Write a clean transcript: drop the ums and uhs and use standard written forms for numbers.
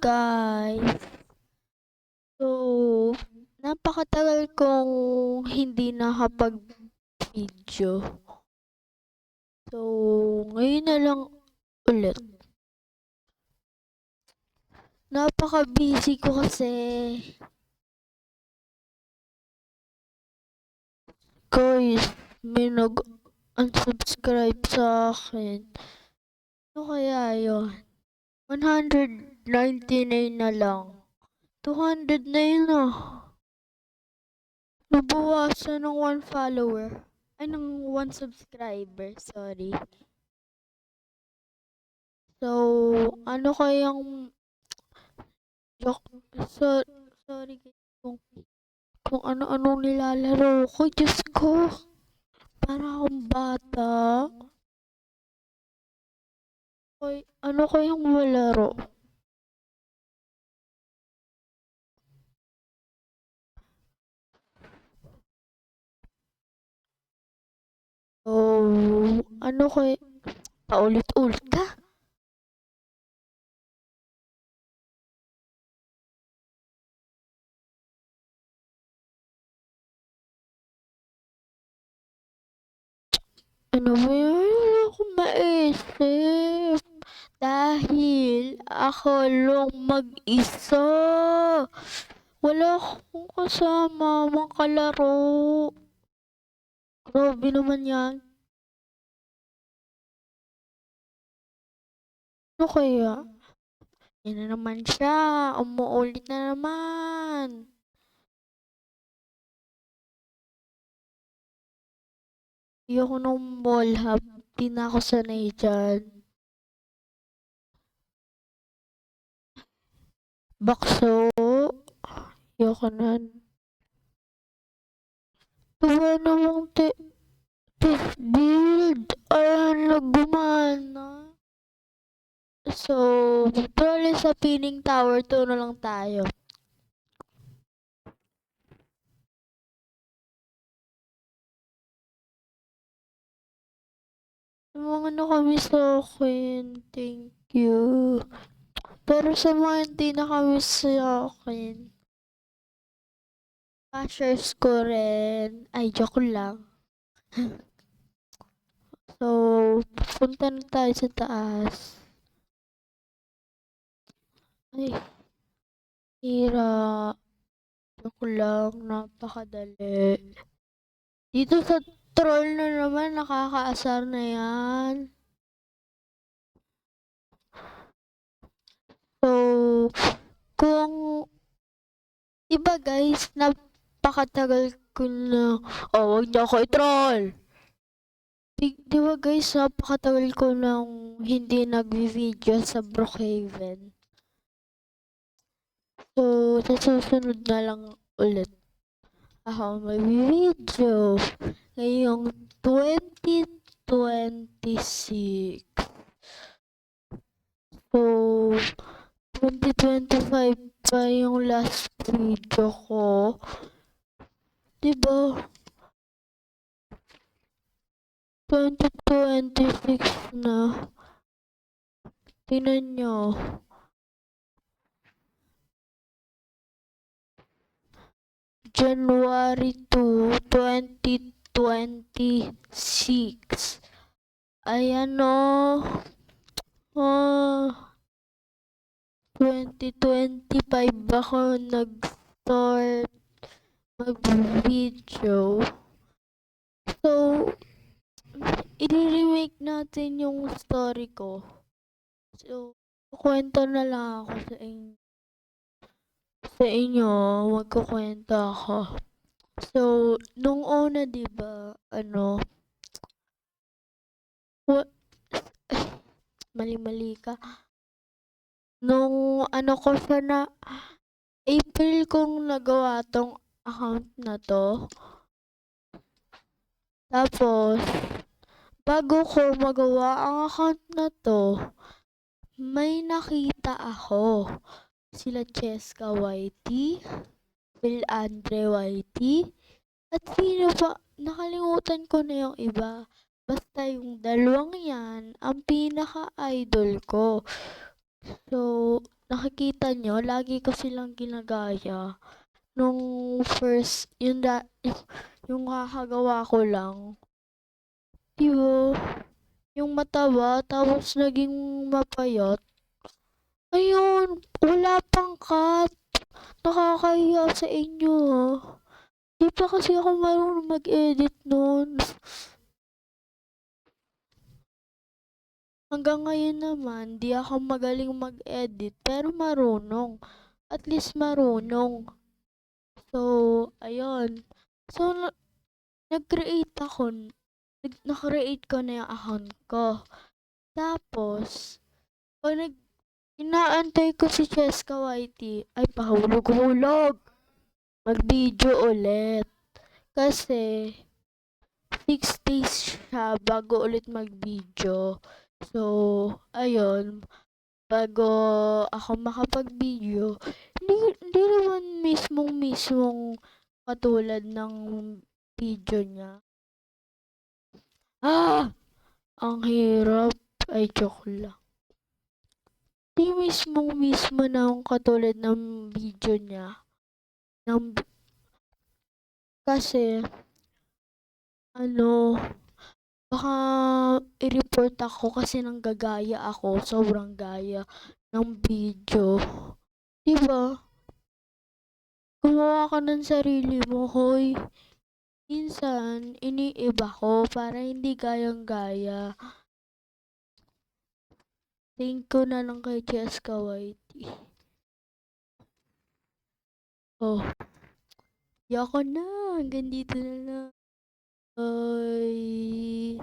guys. So, napakatagal kong hindi nakapag-video. So, ngayon na lang ulit. Napaka-busy ko kasi. Guys, may nag-unsubscribe sa akin. Ano kaya yun? 199 na lang. 200 na yun ah. Nabawasan ng 1 follower. Ay, ng 1 subscriber. Sorry. So, ano kayang joke? Sorry kung ano-anong nilalaro ko. Diyos ko. Para akong bata. Ano kayang malaro? So, ano kay paulit-ulit ka? Ano ba yun? Wala akong maisip. Dahil ako lang mag-isa. Wala akong kasama mga kalaro. Grabe naman yan. Ano kaya? Yan na naman siya. Umuulit na naman. Ayoko nung mall hub. Di na ako sanay dyan. Bakso. Ayoko nan. Diba namang build. Ayan, nagumana. So, tuloy sa Pining Tower 2 na lang tayo. Mga na kami sa akin. Thank you. Pero sa mga hindi na kami sa akin, cashers ko rin. Ay, joke lang. So, punta na tayo sa taas. Ay, hira. Joke lang, napakadali. Dito sa troll na naman, nakakaasar na yan. So, kung iba guys, napakatagal ko na, wag niyo ako i-troll. Di ba guys, napakatagal ko nang hindi nag-video sa Brookhaven. So, sa susunod na lang ulit ako mag-video ngayong 2026. So, 2025 pa yung last video ko. Diba? 2026 na. Tingnan nyo. January 2, 2026. Ayan o. 2025 ako nag-start mag-video. So, i-remake natin yung story ko. So, kwento na lang ako sa inyo, magkukwento ako. So, nung una, diba, mali-mali ka. Nung ko siya na, April kong nagawa tong account na to. Tapos, bago ko magawa ang account na to, may nakita ako. Sila Cheska YT, Will Andre YT, at sino pa, nakalimutan ko na yung iba. Basta yung dalawang yan, ang pinaka-idol ko. So, nakikita niyo lagi ko silang ginagaya. Nung first, yung kakagawa ko lang, 'di ba, yung mataba tapos naging mapayat. Ayun, wala pang cut. Nakakahiya sa inyo, ah. 'Di pa kasi ako marunong mag-edit nun. Hanggang ngayon naman, 'di ako magaling mag-edit pero marunong. At least marunong. So, ayun. So, nag-create ako. Na-create ko na yung account ko. Tapos, pag inaantay ko si Cheska Whitey, ay pahulog-hulog. Mag-video ulit. Kasi, 6 days siya bago ulit mag-video. So, ayun, bago ako makapag-video, hindi naman mismong katulad ng video niya. Ah! Ang hirap. Ay, joke lang. Di mismo na yung katulad ng video niya. Ng, kasi, ano, baka i-report ako kasi nanggagaya ako. Sobrang gaya ng video. Diba? Gumawa ka ng sarili mo, hoy. Minsan, iniiba ko para hindi gayang-gaya. Thank you na lang kay Cheska Whitey. Oh, yako na. Hanggang dito na lang. Bye.